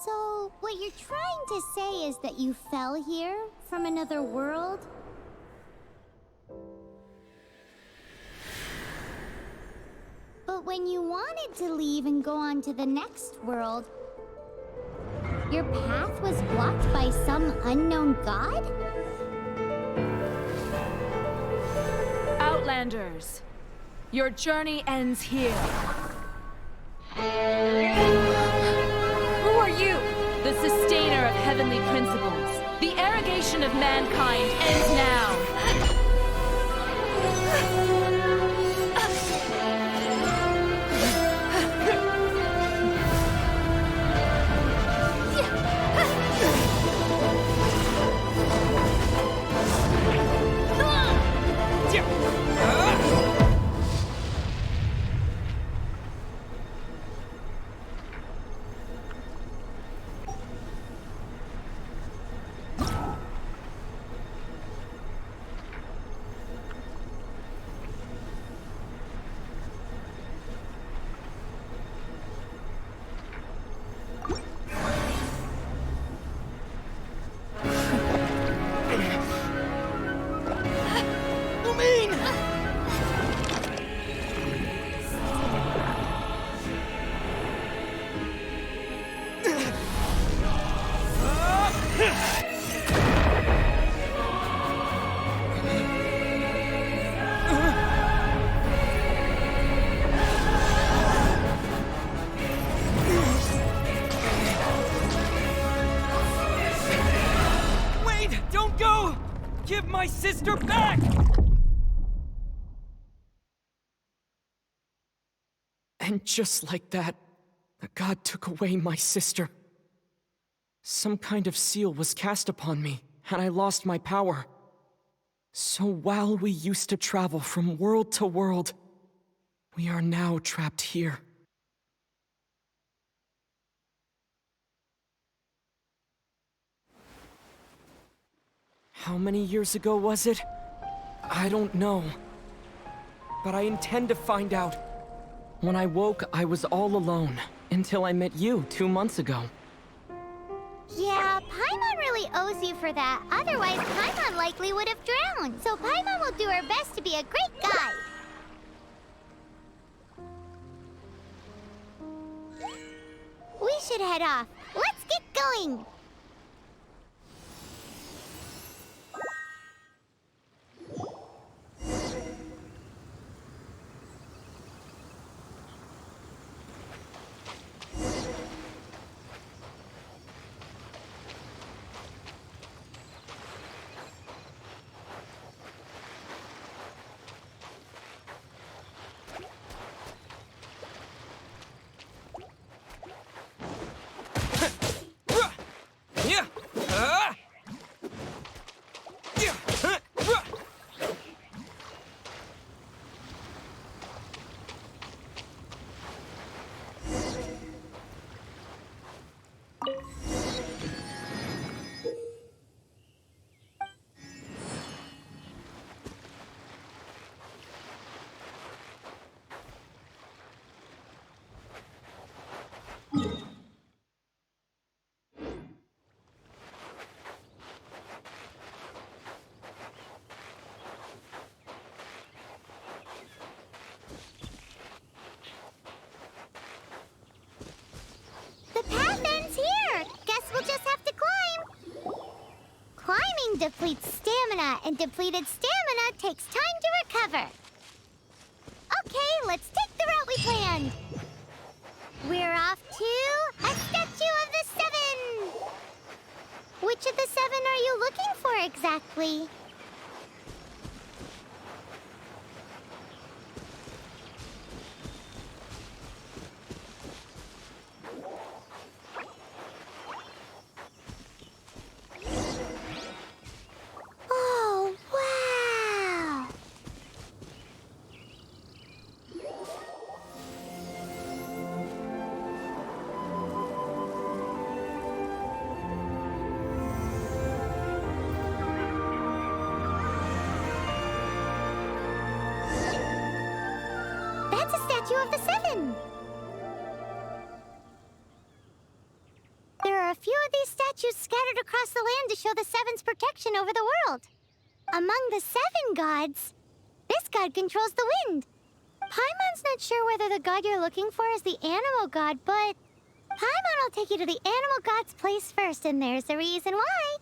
So, what you're trying to say is that you fell here from another world? But when you wanted to leave and go on to the next world, your path was blocked by some unknown god? Outlanders, your journey ends here. Who are you? The sustainer of heavenly principles. The arrogation of mankind ends now. Give my sister back! And just like that, the god took away my sister. Some kind of seal was cast upon me, and I lost my power. So while we used to travel from world to world, we are now trapped here. How many years ago was it? I don't know. But I intend to find out. When I woke, I was all alone, until I met you 2 months ago. Yeah, Paimon really owes you for that. Otherwise, Paimon likely would have drowned. So Paimon will do her best to be a great guide. We should head off. Let's get going! The path ends here! Guess we'll just have to climb! Climbing depletes stamina, and depleted stamina takes time to recover. Okay, let's take the route we planned. We're off to a Statue of the Seven! Which of the 7 are you looking for exactly? Oh, wow! That's a Statue of the Seven! There a few of these statues scattered across the land to show the Seven's protection over the world. Among the 7 gods, this god controls the wind. Paimon's not sure whether the god you're looking for is the animal god, but Paimon will take you to the animal god's place first, and there's the reason why.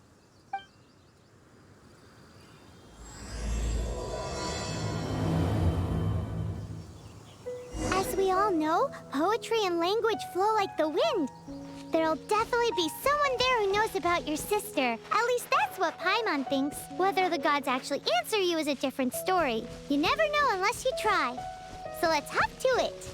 As we all know, poetry and language flow like the wind. There'll definitely be someone there who knows about your sister. At least that's what Paimon thinks. Whether the gods actually answer you is a different story. You never know unless you try. So let's hop to it.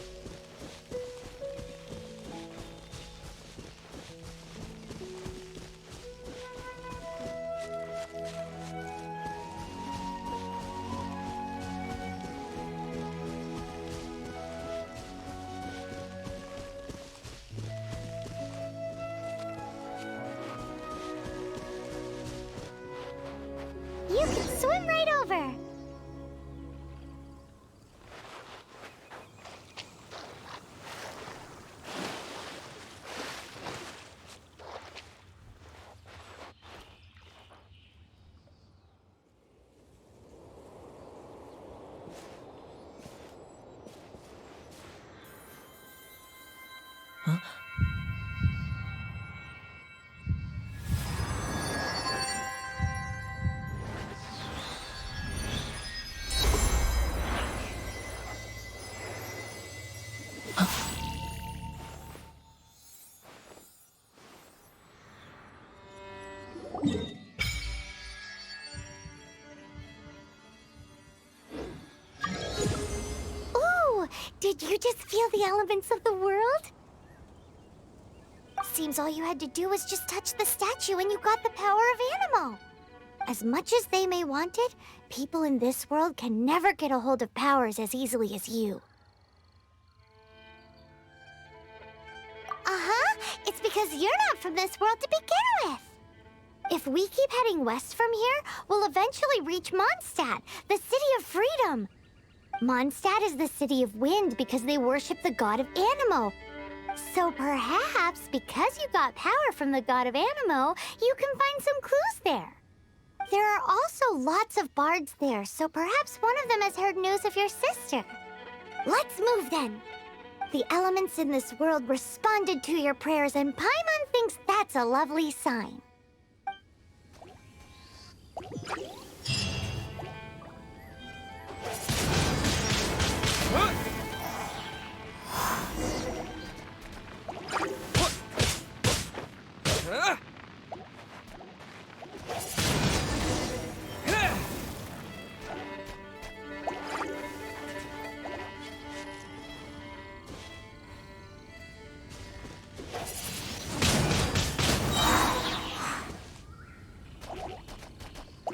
You can swim right over. Ooh, did you just feel the elements of the world? Seems all you had to do was just touch the statue and you got the power of animal. As much as they may want it, people in this world can never get a hold of powers as easily as you. Uh-huh, it's because you're not from this world to begin with. If we keep heading west from here, we'll eventually reach Mondstadt, the city of freedom. Mondstadt is the city of wind because they worship the god of Anemo. So perhaps, because you got power from the god of Anemo, you can find some clues there. There are also lots of bards there, so perhaps one of them has heard news of your sister. Let's move then. The elements in this world responded to your prayers, and Paimon thinks that's a lovely sign.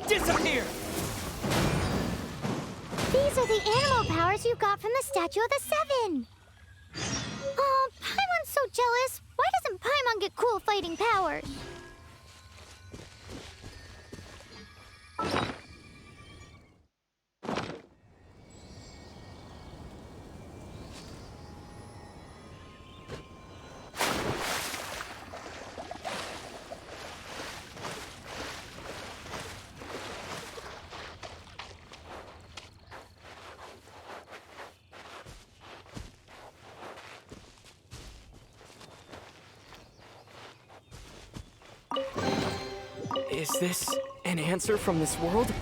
Disappear! These are the animal powers you got from the Statue of the Seven. Oh, Paimon's so jealous. Why doesn't Paimon get cool fighting powers? Is this an answer from this world?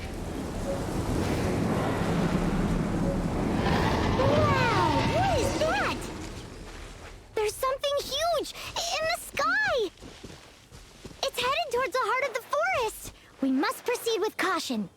Wow! What is that? There's something huge in the sky! It's headed towards the heart of the forest! We must proceed with caution.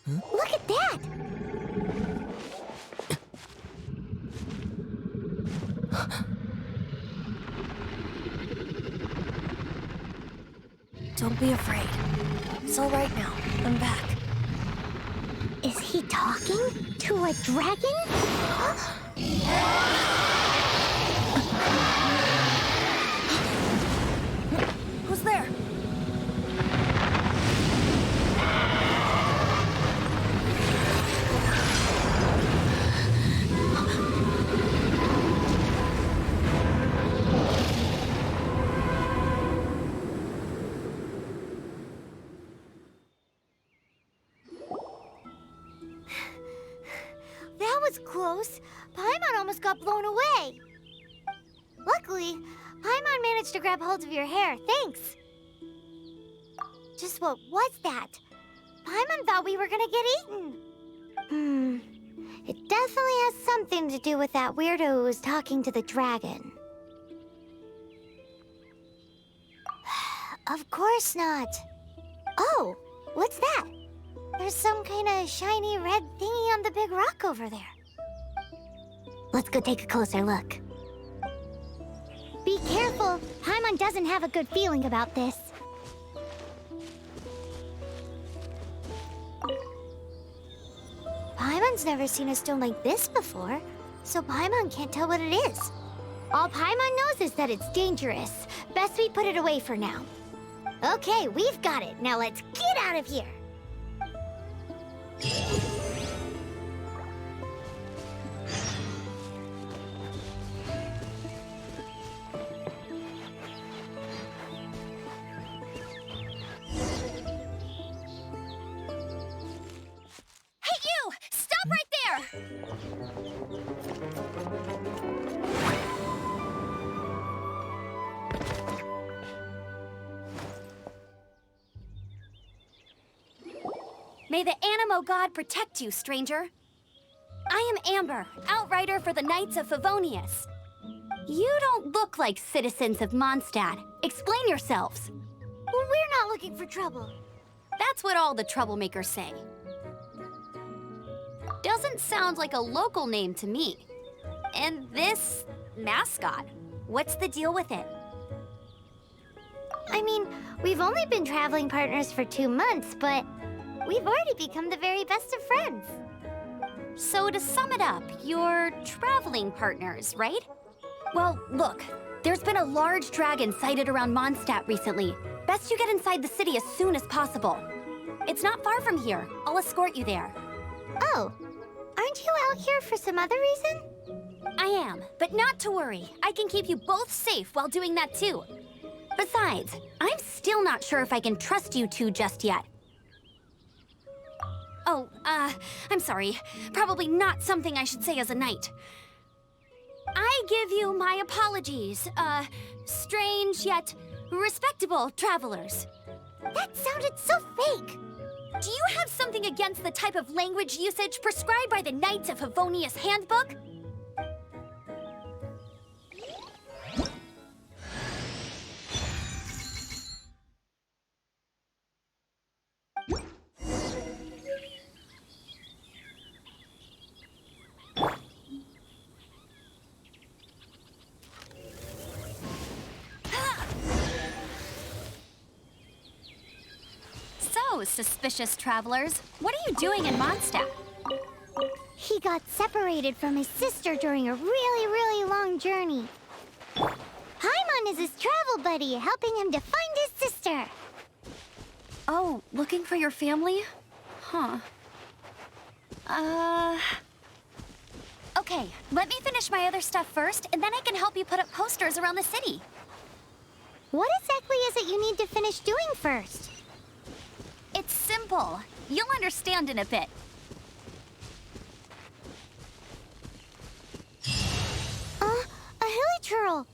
Look at that! Don't be afraid. It's all right now. I'm back. Is he talking to a dragon? Who's there? That was close. Paimon almost got blown away. Luckily, Paimon managed to grab hold of your hair. Thanks. Just what was that? Paimon thought we were gonna get eaten. It definitely has something to do with that weirdo who was talking to the dragon. Of course not. Oh, what's that? There's some kind of shiny red thingy on the big rock over there. Let's go take a closer look. Be careful. Paimon doesn't have a good feeling about this. Paimon's never seen a stone like this before, so Paimon can't tell what it is. All Paimon knows is that it's dangerous. Best we put it away for now. Okay, we've got it. Now let's get out of here. Hey, you! Stop right there! May the Animo God protect you, stranger. I am Amber, outrider for the Knights of Favonius. You don't look like citizens of Mondstadt. Explain yourselves. Well, we're not looking for trouble. That's what all the troublemakers say. Doesn't sound like a local name to me. And this mascot, what's the deal with it? I mean, we've only been traveling partners for 2 months, but we've already become the very best of friends. So to sum it up, you're traveling partners, right? Well, look, there's been a large dragon sighted around Mondstadt recently. Best you get inside the city as soon as possible. It's not far from here. I'll escort you there. Oh, aren't you out here for some other reason? I am, but not to worry. I can keep you both safe while doing that too. Besides, I'm still not sure if I can trust you two just yet. Oh, I'm sorry. Probably not something I should say as a knight. I give you my apologies, strange yet respectable travelers. That sounded so fake. Do you have something against the type of language usage prescribed by the Knights of Favonius Handbook? So, suspicious travelers, what are you doing in Mondstadt? He got separated from his sister during a really long journey. Paimon is his travel buddy, helping him to find his sister. Oh, looking for your family? Huh. Okay, let me finish my other stuff first, and then I can help you put up posters around the city. What exactly is it you need to finish doing first? It's simple. You'll understand in a bit. A hilichurl.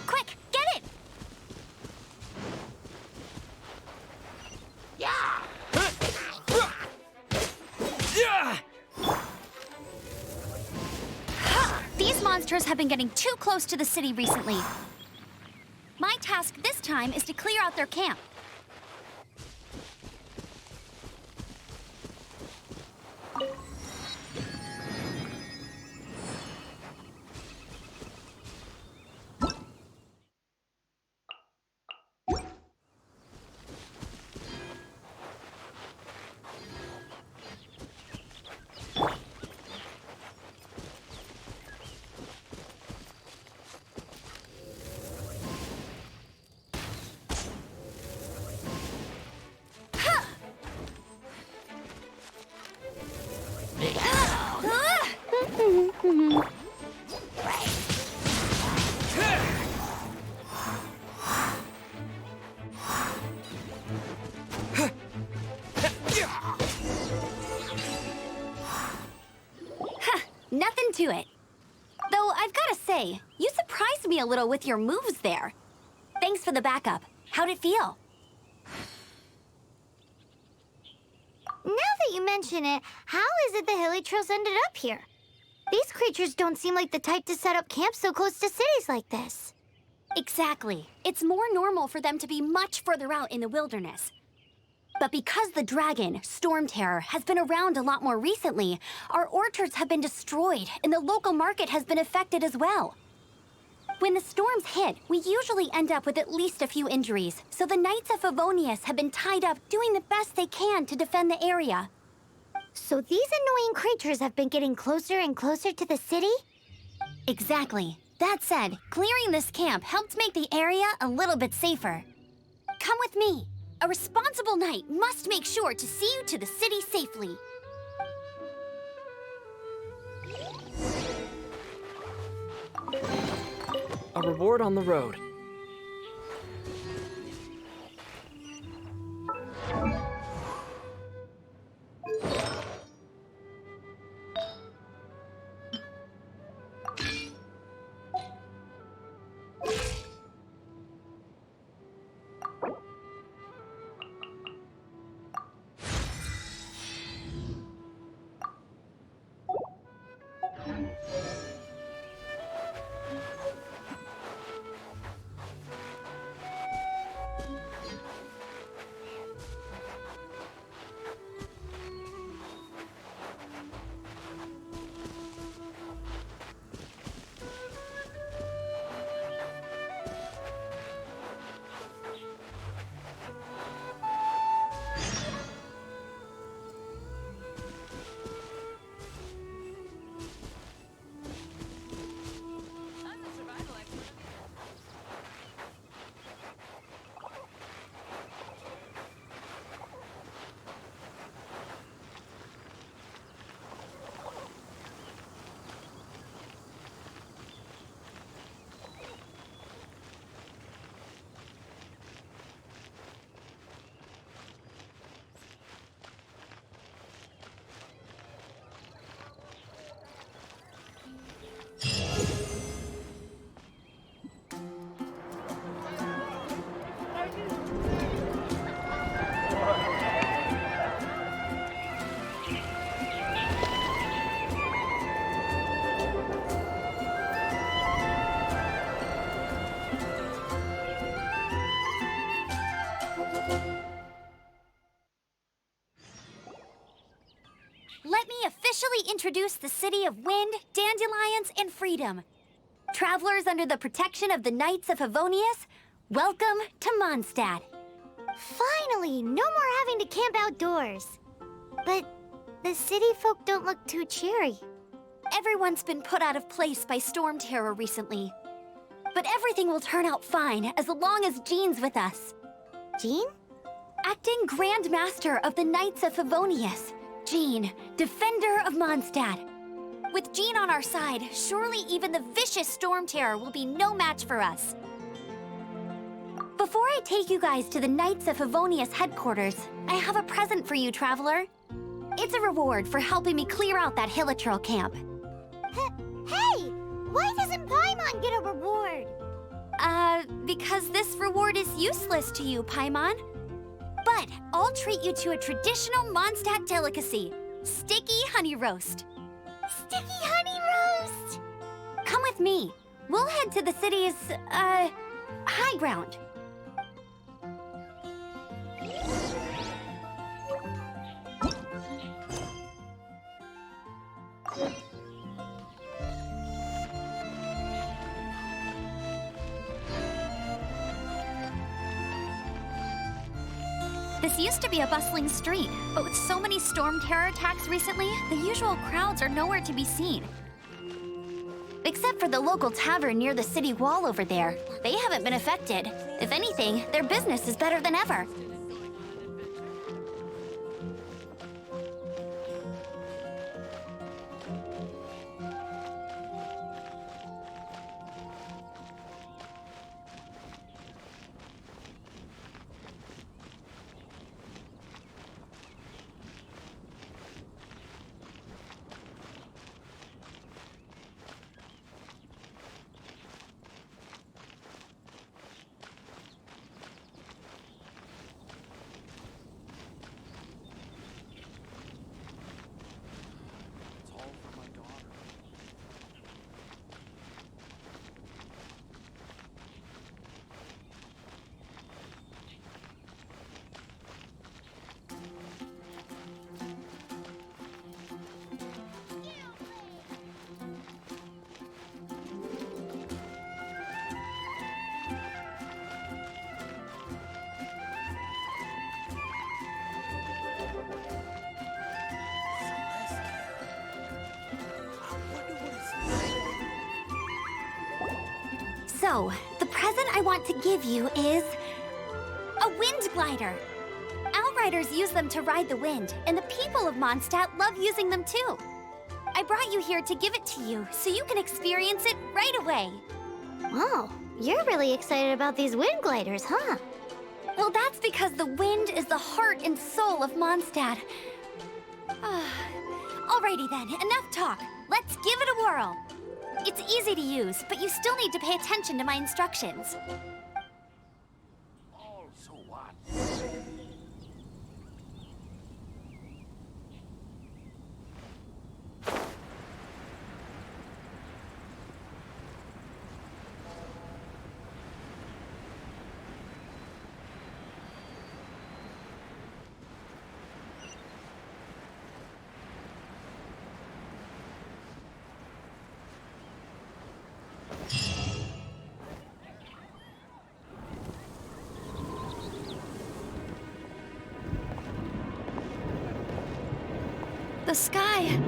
Quick, get it! These monsters have been getting too close to the city recently. My task this time is to clear out their camp. into it. Though I've gotta say, you surprised me a little with your moves there. Thanks for the backup. How'd it feel? Now that you mention it, how is it the Hilichurls ended up here? These creatures don't seem like the type to set up camp so close to cities like this. Exactly. It's more normal for them to be much further out in the wilderness. But because the dragon, Storm Terror, has been around a lot more recently, our orchards have been destroyed and the local market has been affected as well. When the storms hit, we usually end up with at least a few injuries, so the Knights of Favonius have been tied up doing the best they can to defend the area. So these annoying creatures have been getting closer and closer to the city? Exactly. That said, clearing this camp helped make the area a little bit safer. Come with me. A responsible knight must make sure to see you to the city safely. A reward on the road. Let me officially introduce the city of wind, dandelions, and freedom. Travelers under the protection of the Knights of Favonius, welcome to Mondstadt. Finally, no more having to camp outdoors. But the city folk don't look too cheery. Everyone's been put out of place by storm terror recently. But everything will turn out fine as long as Jean's with us. Jean? Acting Grand Master of the Knights of Favonius, Jean, Defender of Mondstadt. With Jean on our side, surely even the vicious storm terror will be no match for us. Before I take you guys to the Knights of Favonius headquarters, I have a present for you, Traveler. It's a reward for helping me clear out that Hilichurl camp. Hey! Why doesn't Paimon get a reward? Because this reward is useless to you, Paimon. But I'll treat you to a traditional Mondstadt delicacy, sticky honey roast. Sticky honey roast! Come with me. We'll head to the city's, high ground. This used to be a bustling street, but with so many storm terror attacks recently, the usual crowds are nowhere to be seen. Except for the local tavern near the city wall over there. They haven't been affected. If anything, their business is better than ever. So, the present I want to give you is a wind glider. Outriders use them to ride the wind, and the people of Mondstadt love using them too. I brought you here to give it to you, so you can experience it right away. Oh, you're really excited about these wind gliders, huh? Well, that's because the wind is the heart and soul of Mondstadt. Alrighty then, enough talk. Let's give it a whirl. It's easy to use, but you still need to pay attention to my instructions. Also what? The sky.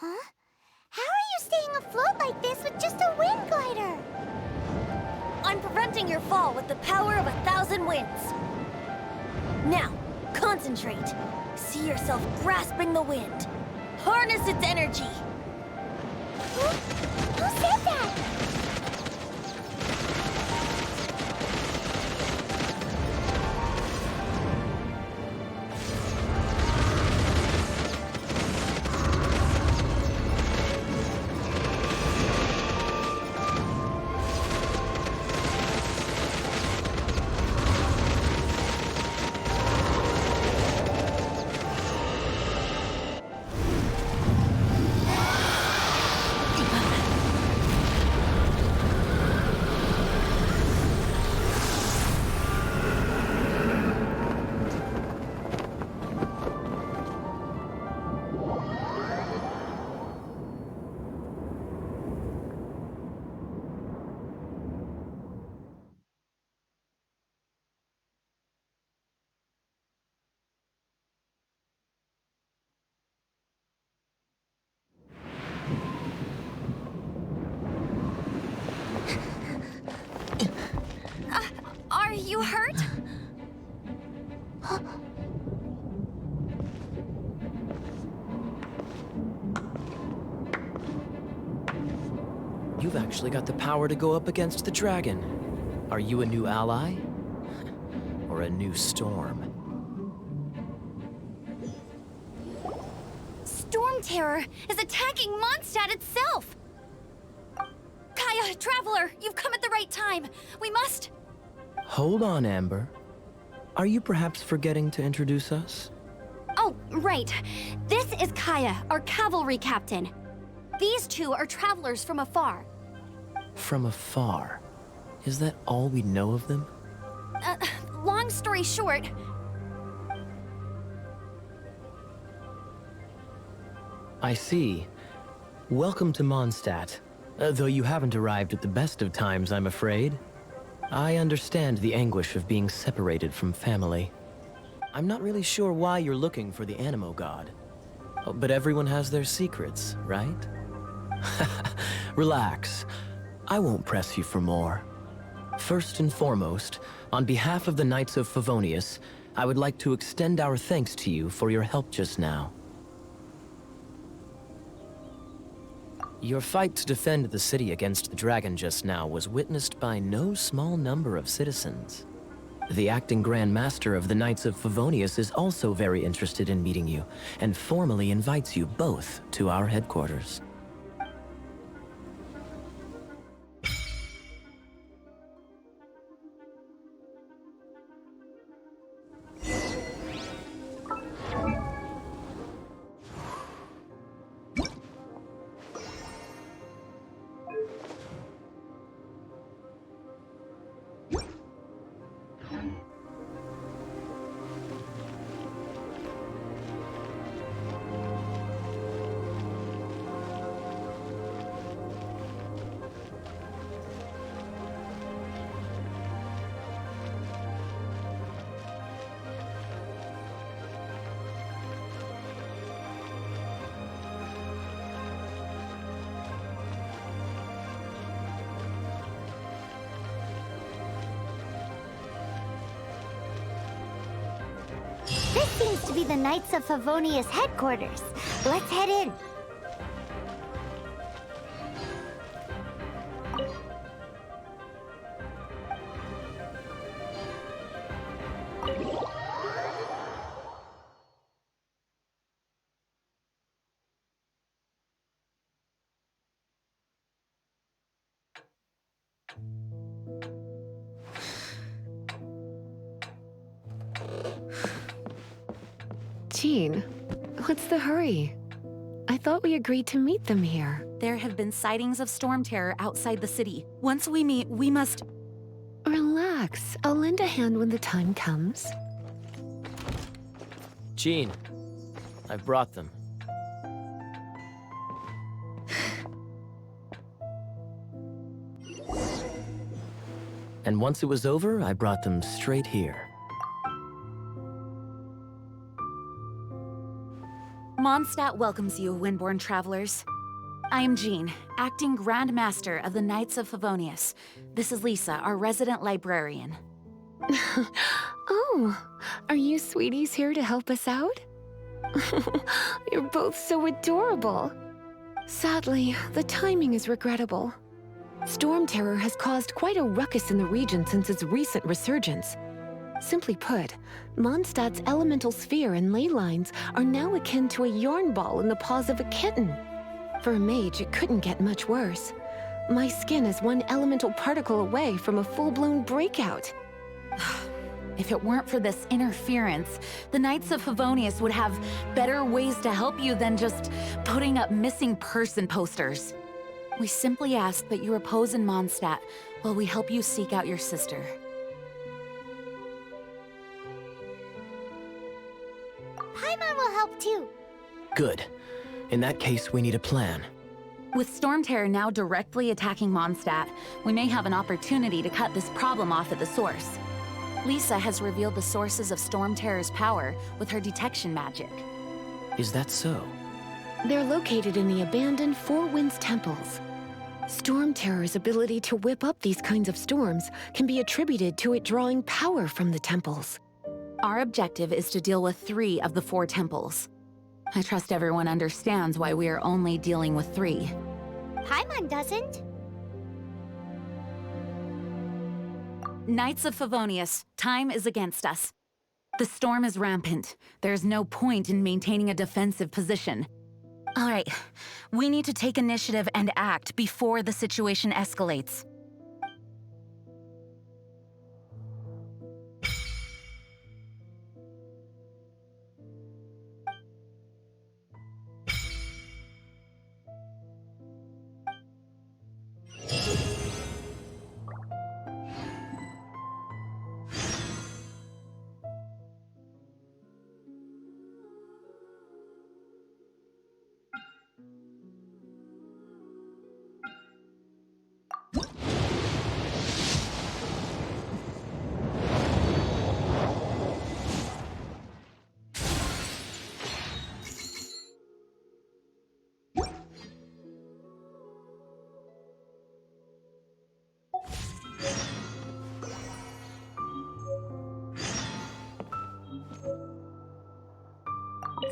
Huh? How are you staying afloat like this with just a wind glider? I'm preventing your fall with the power of 1,000 winds. Now, concentrate. See yourself grasping the wind. Harness its energy. Who said that? Are you hurt? You've actually got the power to go up against the dragon. Are you a new ally? Or a new storm? Storm Terror is attacking Mondstadt itself! Kaya, Traveler, you've come at the right time. We must... Hold on, Amber. Are you perhaps forgetting to introduce us? Oh, right. This is Kaya, our cavalry captain. These two are travelers from afar. From afar. Is that all we know of them? Long story short... I see. Welcome to Mondstadt. Though you haven't arrived at the best of times, I'm afraid. I understand the anguish of being separated from family. I'm not really sure why you're looking for the Animo God. Oh, but everyone has their secrets, right? Relax. I won't press you for more. First and foremost, on behalf of the Knights of Favonius, I would like to extend our thanks to you for your help just now. Your fight to defend the city against the dragon just now was witnessed by no small number of citizens. The acting Grand Master of the Knights of Favonius is also very interested in meeting you, and formally invites you both to our headquarters. This seems to be the Knights of Favonius headquarters. Let's head in. Jean, what's the hurry? I thought we agreed to meet them here. There have been sightings of storm terror outside the city. Once we meet, we must... Relax. I'll lend a hand when the time comes. Jean, I brought them. And once it was over, I brought them straight here. Mondstadt welcomes you, Windborn travelers. I am Jean, acting Grand Master of the Knights of Favonius. This is Lisa, our resident librarian. Oh, are you sweeties here to help us out? You're both so adorable. Sadly, the timing is regrettable. Storm terror has caused quite a ruckus in the region since its recent resurgence. Simply put, Mondstadt's elemental sphere and ley lines are now akin to a yarn ball in the paws of a kitten. For a mage, it couldn't get much worse. My skin is one elemental particle away from a full-blown breakout. If it weren't for this interference, the Knights of Favonius would have better ways to help you than just putting up missing person posters. We simply ask that you repose in Mondstadt while we help you seek out your sister. Paimon will help too. Good. In that case, we need a plan. With Storm Terror now directly attacking Mondstadt, we may have an opportunity to cut this problem off at the source. Lisa has revealed the sources of Storm Terror's power with her detection magic. Is that so? They're located in the abandoned Four Winds temples. Storm Terror's ability to whip up these kinds of storms can be attributed to it drawing power from the temples. Our objective is to deal with 3 of the 4 temples. I trust everyone understands why we are only dealing with 3. Paimon doesn't. Knights of Favonius, time is against us. The storm is rampant. There's no point in maintaining a defensive position. All right, we need to take initiative and act before the situation escalates.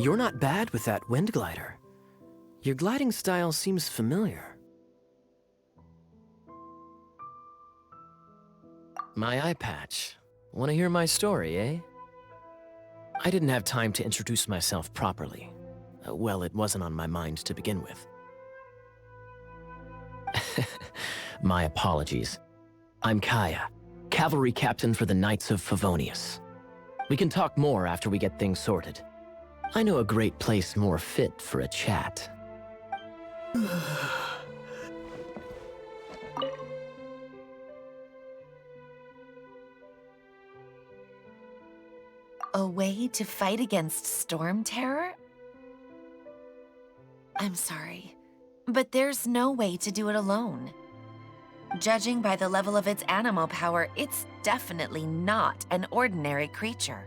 You're not bad with that wind glider. Your gliding style seems familiar. My eye patch. Want to hear my story, eh? I didn't have time to introduce myself properly. Well, it wasn't on my mind to begin with. My apologies. I'm Kaya, cavalry captain for the Knights of Favonius. We can talk more after we get things sorted. I know a great place more fit for a chat. A way to fight against storm terror? I'm sorry, but there's no way to do it alone. Judging by the level of its animal power, it's definitely not an ordinary creature.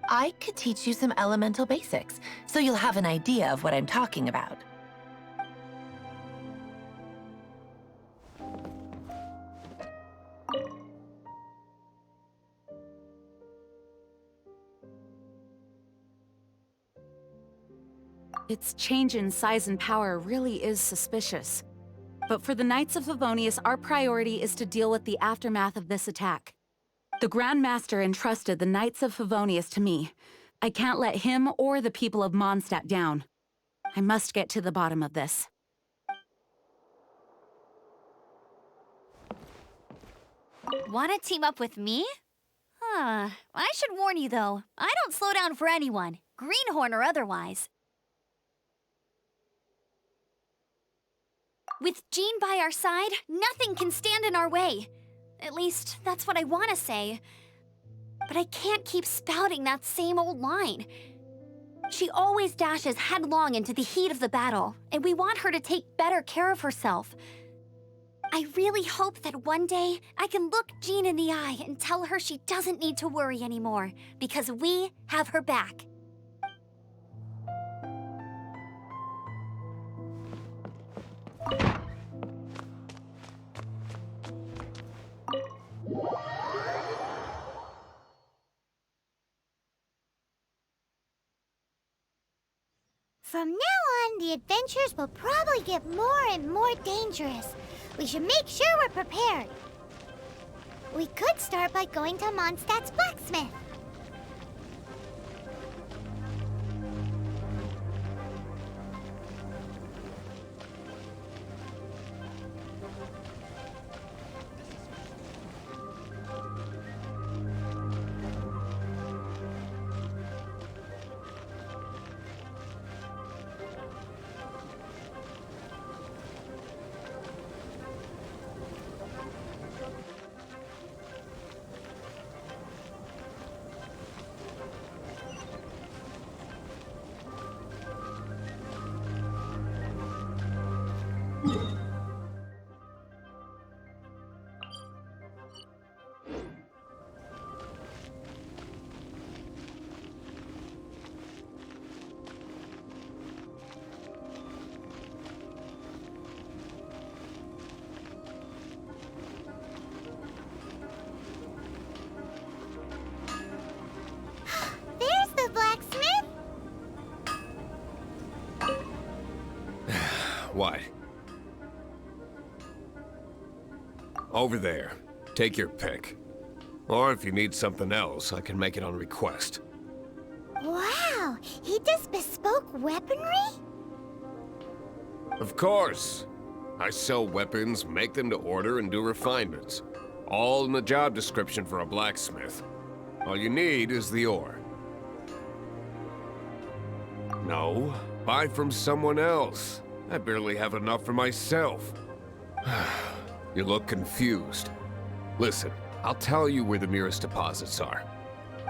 I could teach you some elemental basics, so you'll have an idea of what I'm talking about. Its change in size and power really is suspicious. But for the Knights of Favonius, our priority is to deal with the aftermath of this attack. The Grand Master entrusted the Knights of Favonius to me. I can't let him or the people of Mondstadt down. I must get to the bottom of this. Wanna team up with me? I should warn you though, I don't slow down for anyone, greenhorn or otherwise. With Jean by our side, nothing can stand in our way. At least, that's what I want to say. But I can't keep spouting that same old line. She always dashes headlong into the heat of the battle, and we want her to take better care of herself. I really hope that one day I can look Jean in the eye and tell her she doesn't need to worry anymore, because we have her back. From now on, the adventures will probably get more and more dangerous. We should make sure we're prepared. We could start by going to Mondstadt's blacksmith. What? Over there. Take your pick. Or if you need something else, I can make it on request. Wow, he does bespoke weaponry? Of course. I sell weapons, make them to order, and do refinements. All in the job description for a blacksmith. All you need is the ore. No, buy from someone else. I barely have enough for myself. You look confused. Listen, I'll tell you where the nearest deposits are.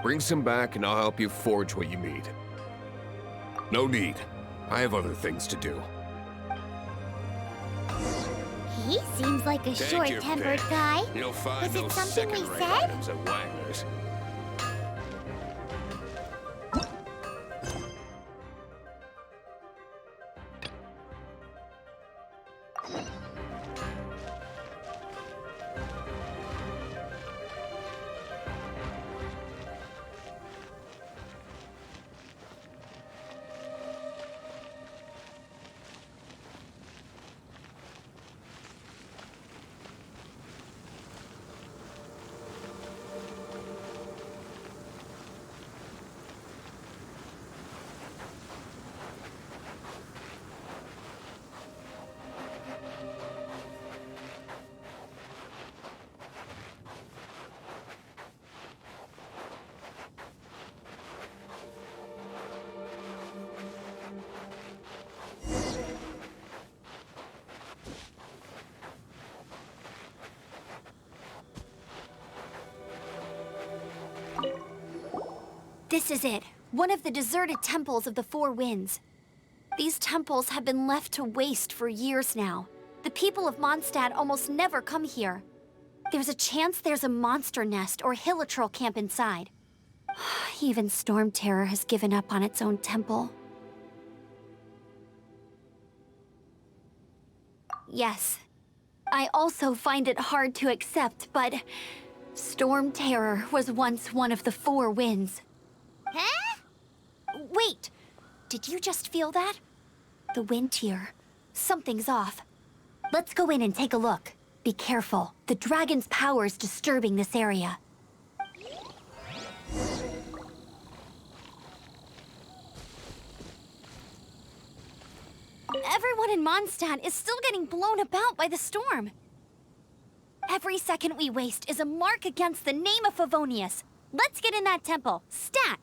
Bring some back and I'll help you forge what you need. No need. I have other things to do. He seems like a short-tempered guy. You'll find Was it those something we second-rate said? items at Wagner's. This is it. One of the deserted temples of the Four Winds. These temples have been left to waste for years now. The people of Mondstadt almost never come here. There's a chance there's a monster nest or hilitrol camp inside. Even Storm Terror has given up on its own temple. Yes, I also find it hard to accept, but Storm Terror was once one of the Four Winds. Huh? Wait! Did you just feel that? The wind here. Something's off. Let's go in and take a look. Be careful. The dragon's power is disturbing this area. Everyone in Mondstadt is still getting blown about by the storm. Every second we waste is a mark against the name of Favonius. Let's get in that temple. Stat!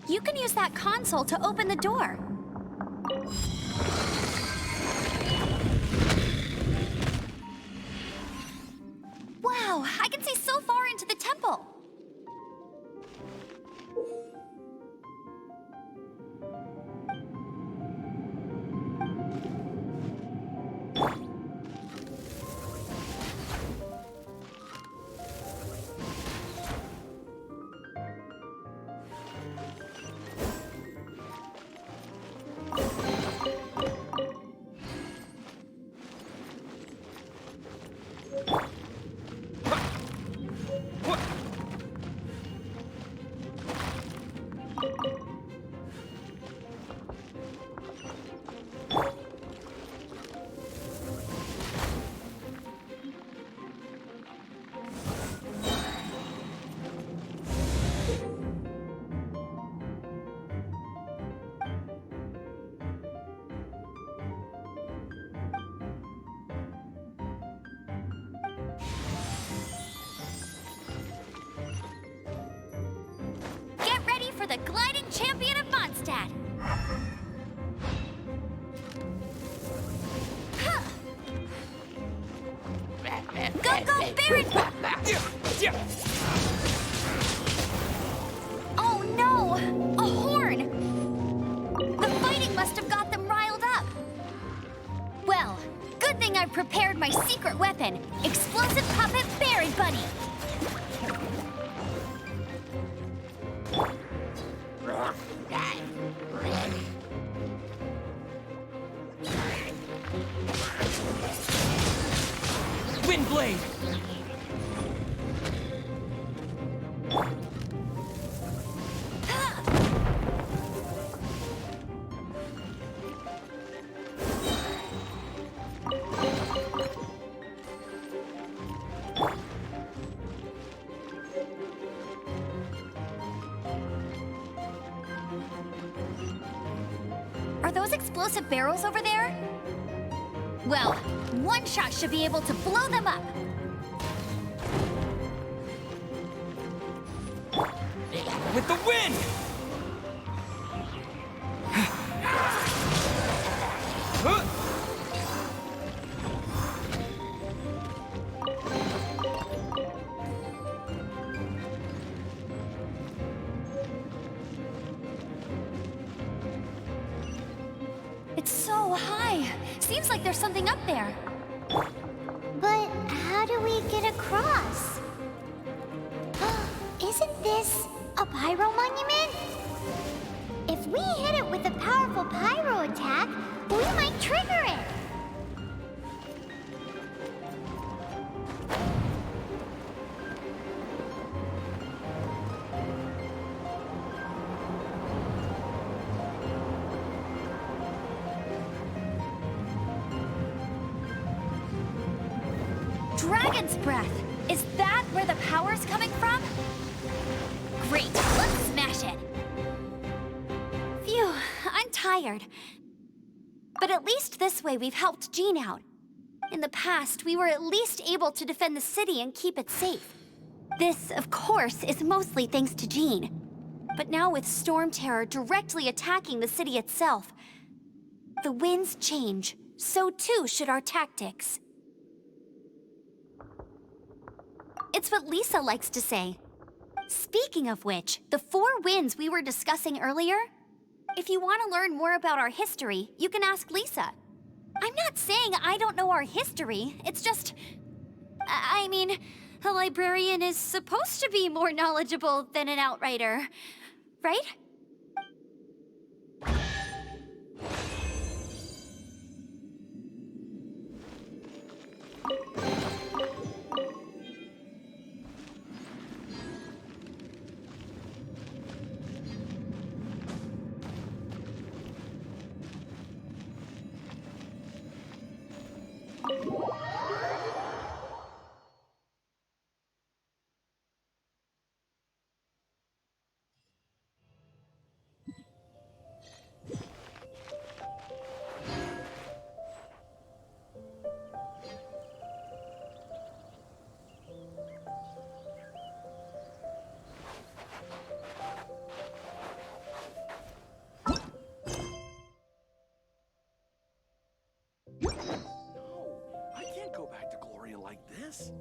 You can use that console to open the door. Wow, I can see so far into the temple. For the gliding champion of Mondstadt. Huh. Go, Baron! Oh no! A horn! The fighting must have got them riled up. Well, good thing I've prepared my secret weapon, explosive puppet Berry Bunny. Windblade! Are those explosive barrels over there? Well, one shot should be able to blow them up. With the wind! Seems like there's something up there. But how do we get across? Isn't this a pyro monument? If we hit it with a powerful pyro attack, we might trigger it. Dragon's breath! Is that where the power's coming from? Great, let's smash it! Phew, I'm tired. But at least this way we've helped Jean out. In the past, we were at least able to defend the city and keep it safe. This, of course, is mostly thanks to Jean. But now with Storm Terror directly attacking the city itself, the winds change, so too should our tactics. It's what Lisa likes to say. Speaking of which, the 4 winds we were discussing earlier, if you want to learn more about our history, you can ask Lisa. I'm not saying I don't know our history, it's just... I mean, a librarian is supposed to be more knowledgeable than an outrider, right? I can't go back to Gloria like this.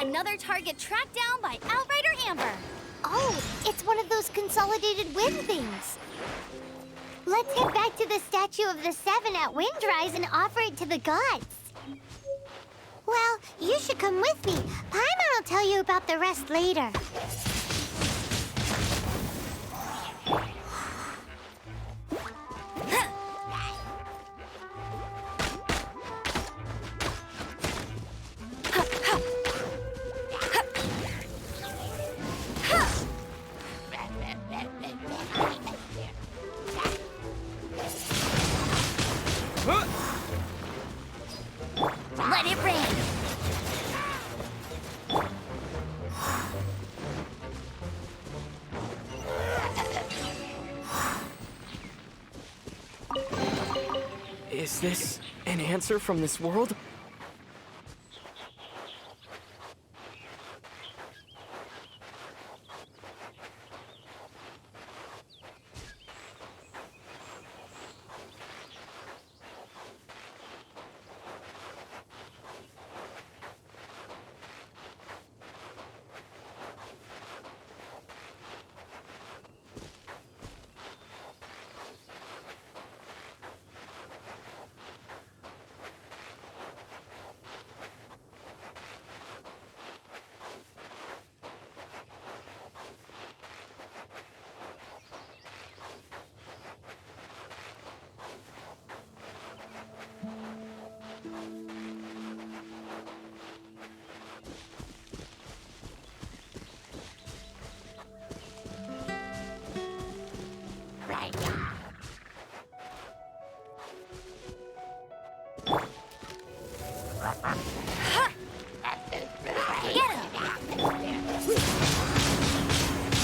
Another target tracked down by Outrider Amber. Oh, it's one of those consolidated wind things. Let's head back to the statue of the 7 at Windrise and offer it to the gods. Well, you should come with me. Paimon will tell you about the rest later. Let it rain. Is this an answer from this world?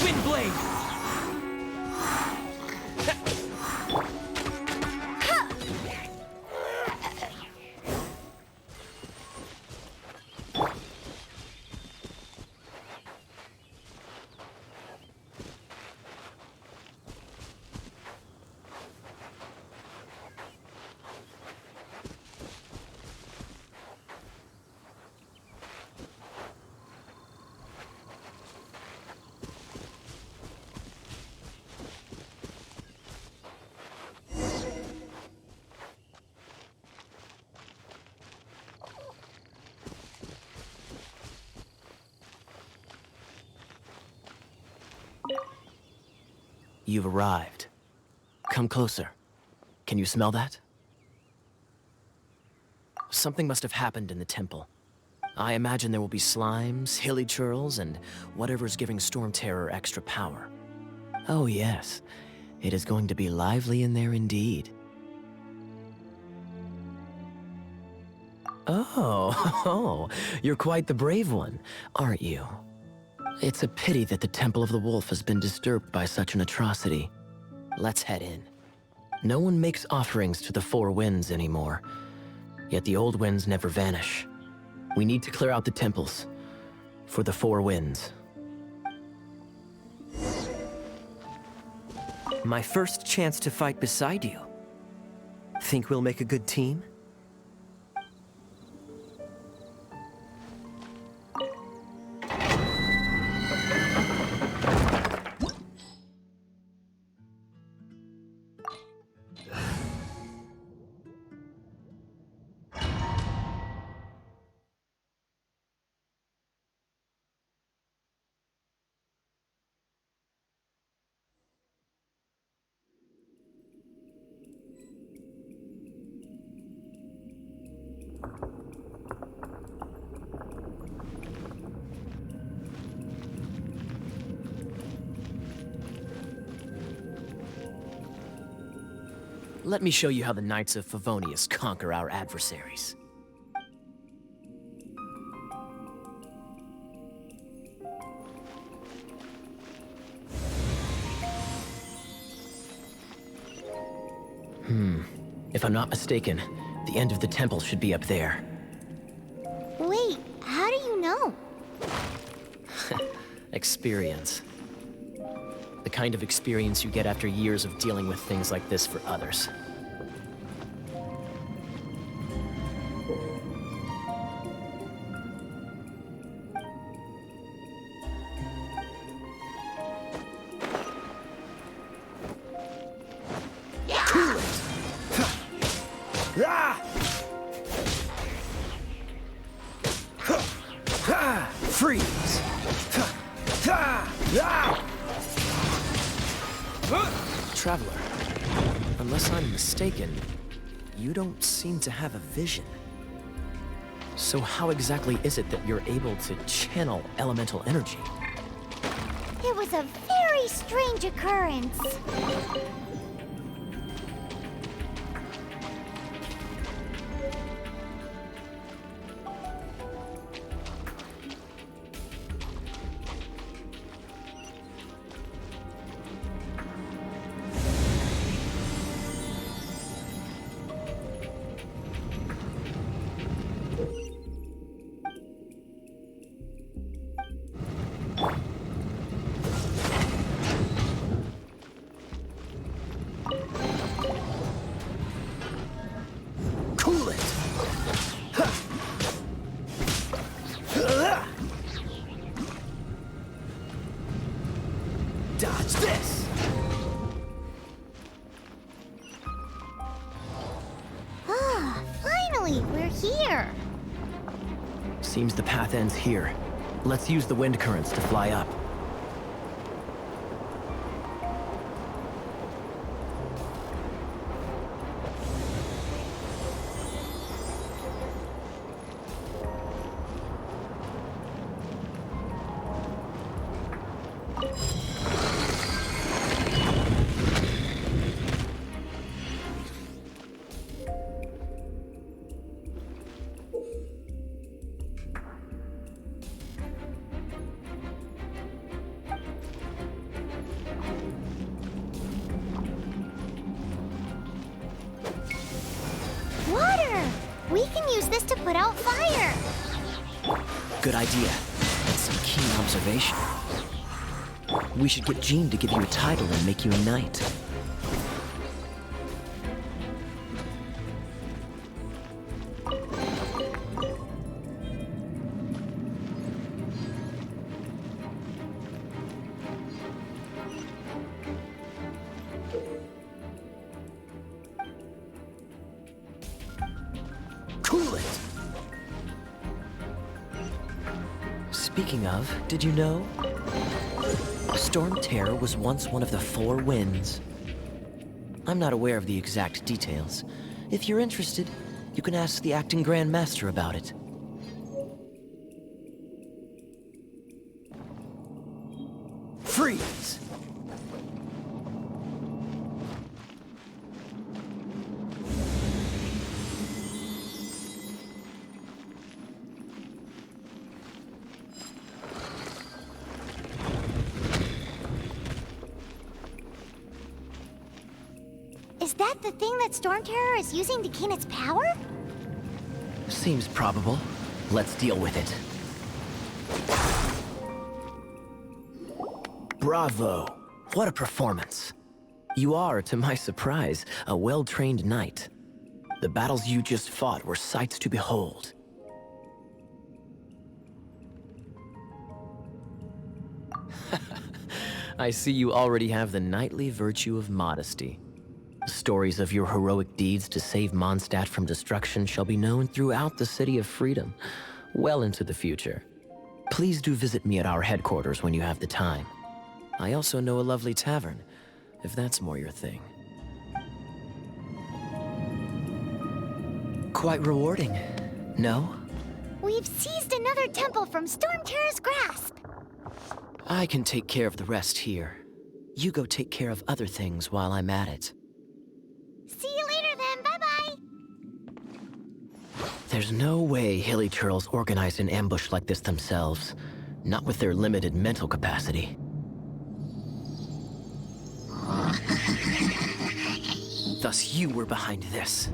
Windblade! You've arrived. Come closer. Can you smell that? Something must have happened in the temple. I imagine there will be slimes, hilly churls, and whatever's giving Storm Terror extra power. Oh yes, it is going to be lively in there indeed. Oh, you're quite the brave one, aren't you? It's a pity that the Temple of the Wolf has been disturbed by such an atrocity. Let's head in. No one makes offerings to the Four Winds anymore, yet the old winds never vanish. We need to clear out the temples for the Four Winds. My first chance to fight beside you. Think we'll make a good team? Let me show you how the Knights of Favonius conquer our adversaries. If I'm not mistaken, the end of the temple should be up there. Wait, how do you know? Experience. The kind of experience you get after years of dealing with things like this for others. Freeze! Traveler, unless I'm mistaken, you don't seem to have a vision. So how exactly is it that you're able to channel elemental energy? It was a very strange occurrence. Cool it! Dodge this! Ah, finally, we're here. Seems the path ends here. Let's use the wind currents to fly up. use this to put out fire. Good idea. That's some keen observation. We should get Jean to give you a title and make you a knight. Cool it! Speaking of, did you know? Storm Terror was once one of the 4 winds. I'm not aware of the exact details. If you're interested, you can ask the acting Grand Master about it. Freeze! Is that the thing that Storm Terror is using to gain its power? Seems probable. Let's deal with it. Bravo! What a performance. You are, to my surprise, a well-trained knight. The battles you just fought were sights to behold. I see you already have the knightly virtue of modesty. Stories of your heroic deeds to save Mondstadt from destruction shall be known throughout the City of Freedom, well into the future. Please do visit me at our headquarters when you have the time. I also know a lovely tavern, if that's more your thing. Quite rewarding, no? We've seized another temple from Storm Terror's grasp. I can take care of the rest here. You go take care of other things while I'm at it. See you later then, bye-bye! There's no way Hilly Turtles organized an ambush like this themselves. Not with their limited mental capacity. Thus you were behind this.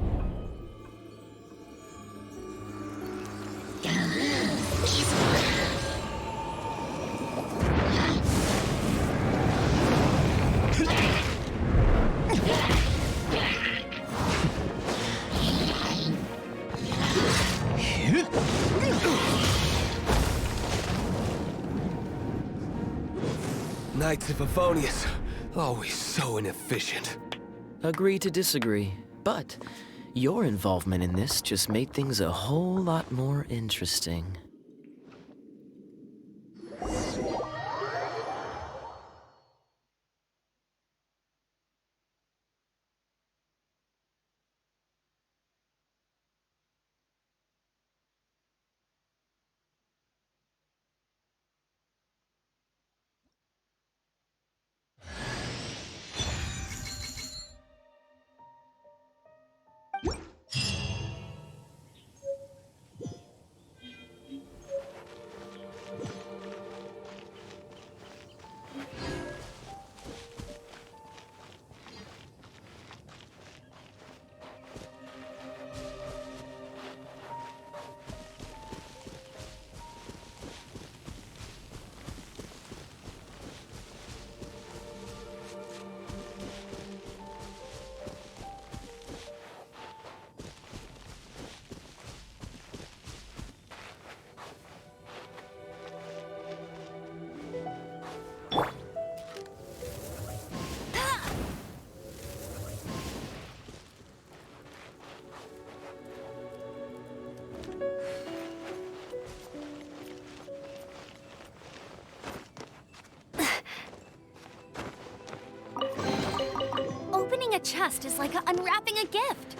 Knights of Favonius, always so inefficient. Agree to disagree, but your involvement in this just made things a whole lot more interesting. Opening a chest is like unwrapping a gift.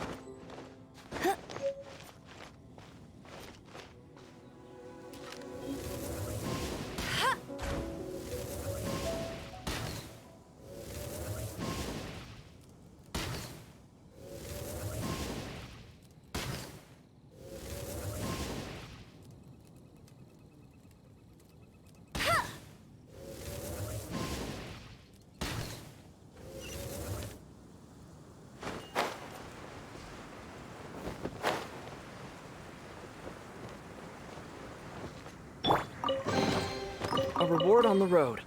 A reward on the road.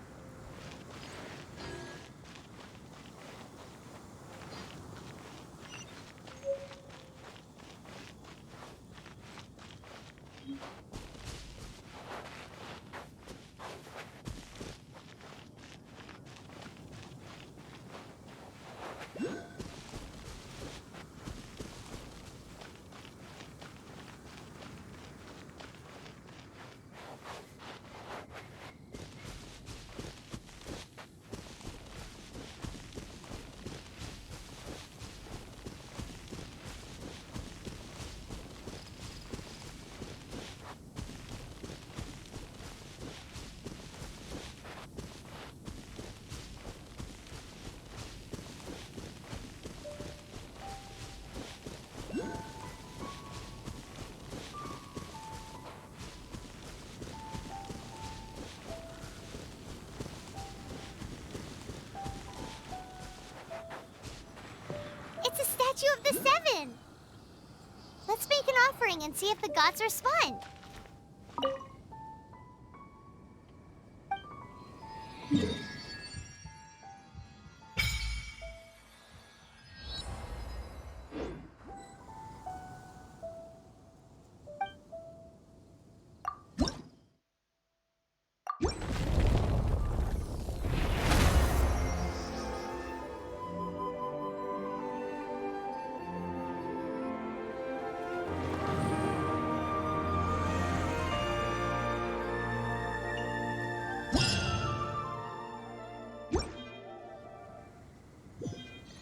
It's a statue of the Seven! Let's make an offering and see if the gods respond.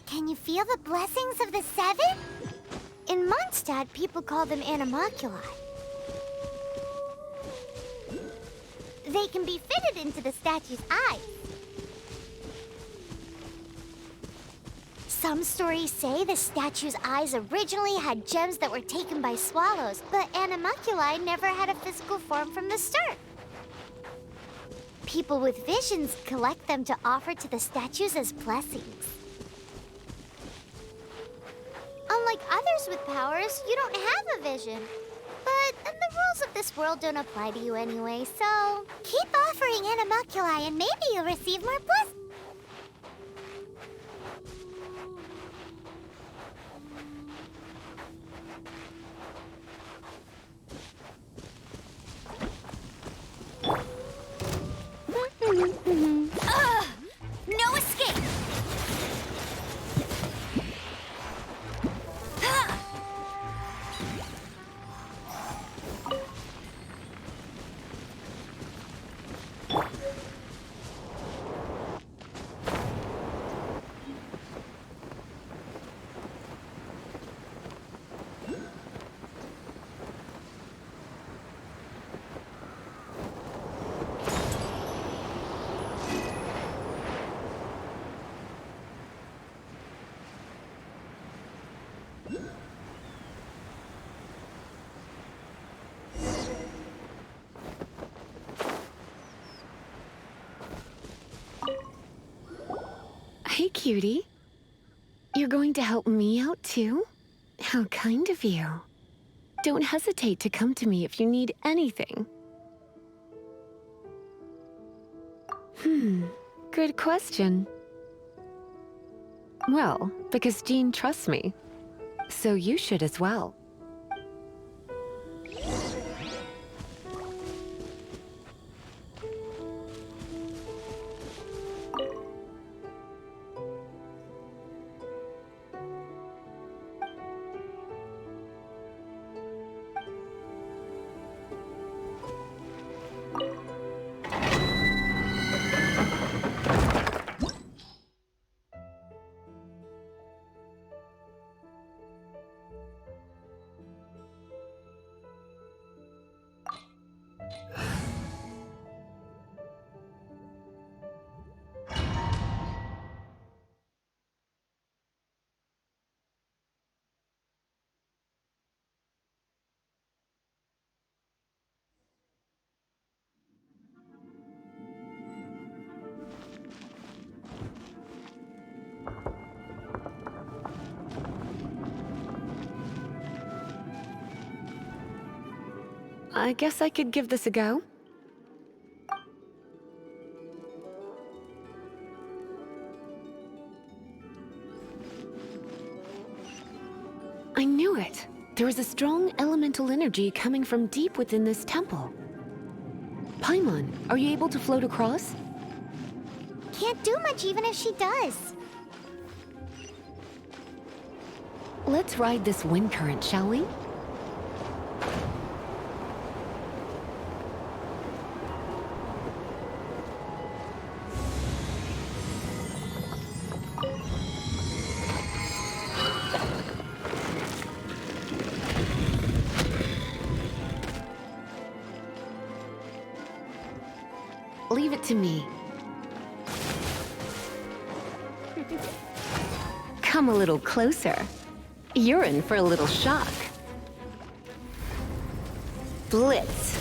Can you feel the blessings of the Seven? In Mondstadt, people call them animalculi. They can be fitted into the statue's eyes. Some stories say the statue's eyes originally had gems that were taken by swallows, but animalculi never had a physical form from the start. People with visions collect them to offer to the statues as blessings. Unlike others with powers, you don't have a vision. But the rules of this world don't apply to you anyway, so keep offering animalculi and maybe you'll receive more blessings. No escape! Hey, cutie. You're going to help me out, too? How kind of you. Don't hesitate to come to me if you need anything. Good question. Well, because Jean trusts me. So you should as well. I guess I could give this a go. There is a strong elemental energy coming from deep within this temple. Paimon, are you able to float across? Can't do much even if she does. Let's ride this wind current, shall we? Leave it to me. Come a little closer. You're in for a little shock. Blitz.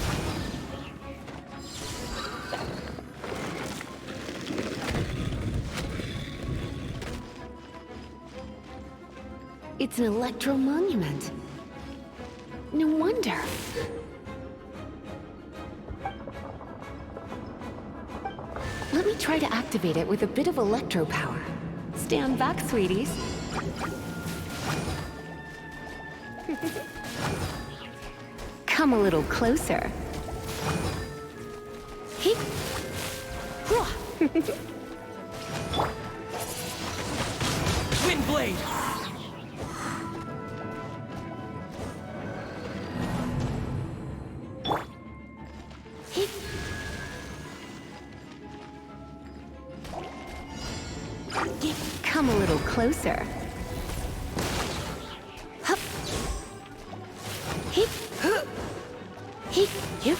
It's an electro monument. No wonder. Let me try to activate it with a bit of electro power. Stand back, sweeties. Come a little closer. Heep. Wind blade! Heep. Come a little closer. Hup. Heep. Heep. Yep.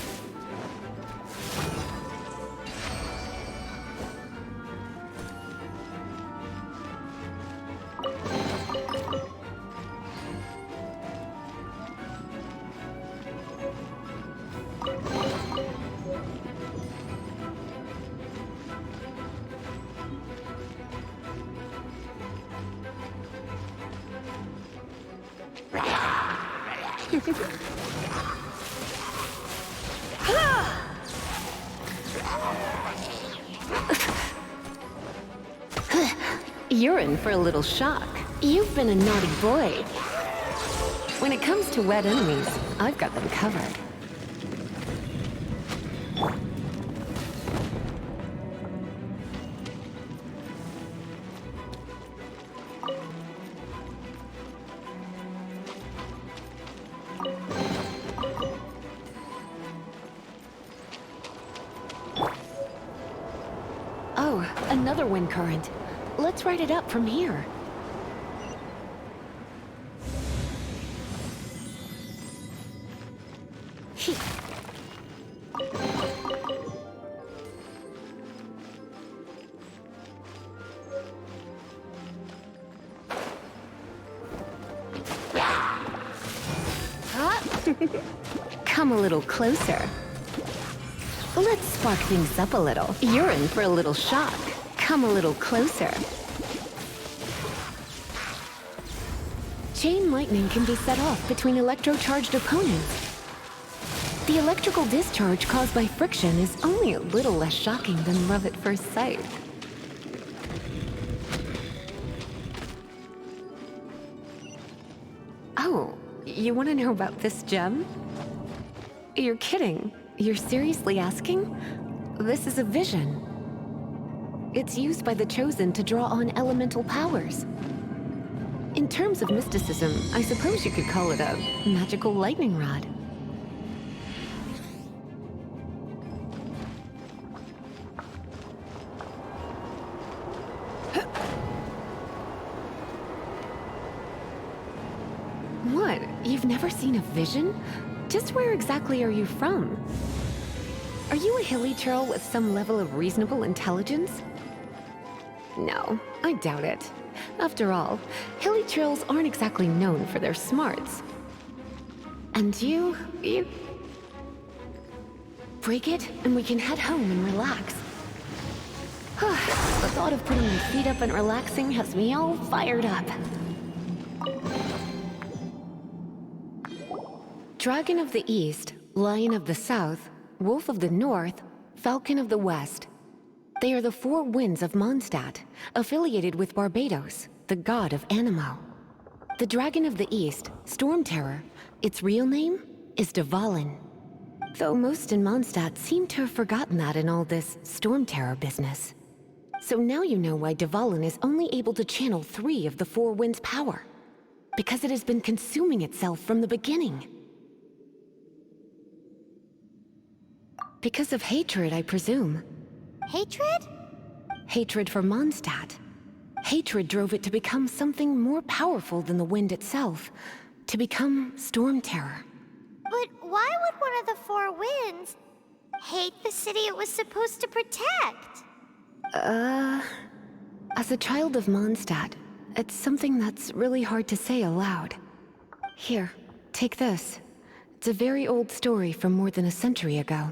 You're in for a little shock. You've been a naughty boy. When it comes to wet enemies, I've got them covered. Oh, another wind current. Let's ride it up from here. Come a little closer. Let's spark things up a little. You're in for a little shock. Come a little closer. Chain lightning can be set off between electro-charged opponents. The electrical discharge caused by friction is only a little less shocking than love at first sight. Oh, you want to know about this gem? You're kidding. You're seriously asking? This is a vision. It's used by the Chosen to draw on elemental powers. In terms of mysticism, I suppose you could call it a magical lightning rod. What? You've never seen a vision? Just where exactly are you from? Are you a hilly churl with some level of reasonable intelligence? No, I doubt it. After all, hilly churls aren't exactly known for their smarts. And you... break it, and we can head home and relax. The thought of putting my feet up and relaxing has me all fired up. Dragon of the East, Lion of the South, Wolf of the North, Falcon of the West. They are the four winds of Mondstadt, affiliated with Barbados, the god of Anemo. The Dragon of the East, Storm Terror, its real name is Dvalin. Though most in Mondstadt seem to have forgotten that in all this Storm Terror business. So now you know why Dvalin is only able to channel 3 of the 4 winds' power. Because it has been consuming itself from the beginning. Because of hatred, I presume. Hatred? Hatred for Mondstadt. Hatred drove it to become something more powerful than the wind itself. To become Storm Terror. But why would one of the 4 winds hate the city it was supposed to protect? As a child of Mondstadt, it's something that's really hard to say aloud. Here, take this. It's a very old story from more than a century ago.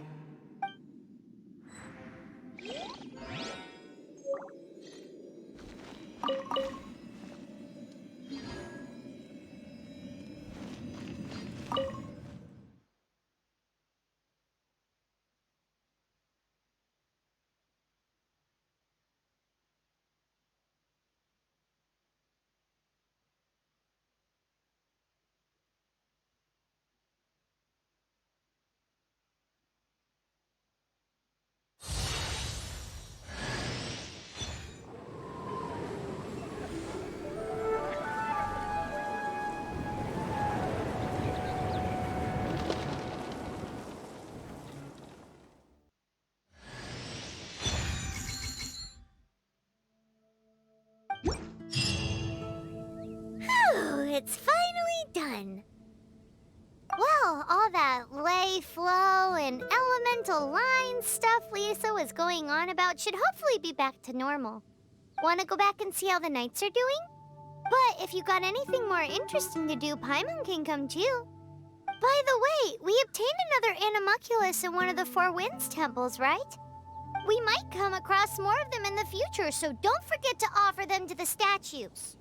It's finally done. Well, all that lay, flow, and elemental line stuff Lisa was going on about should hopefully be back to normal. Want to go back and see how the knights are doing? But if you got anything more interesting to do, Paimon can come too. By the way, we obtained another Animalculus in one of the 4 Winds temples, right? We might come across more of them in the future, so don't forget to offer them to the statues.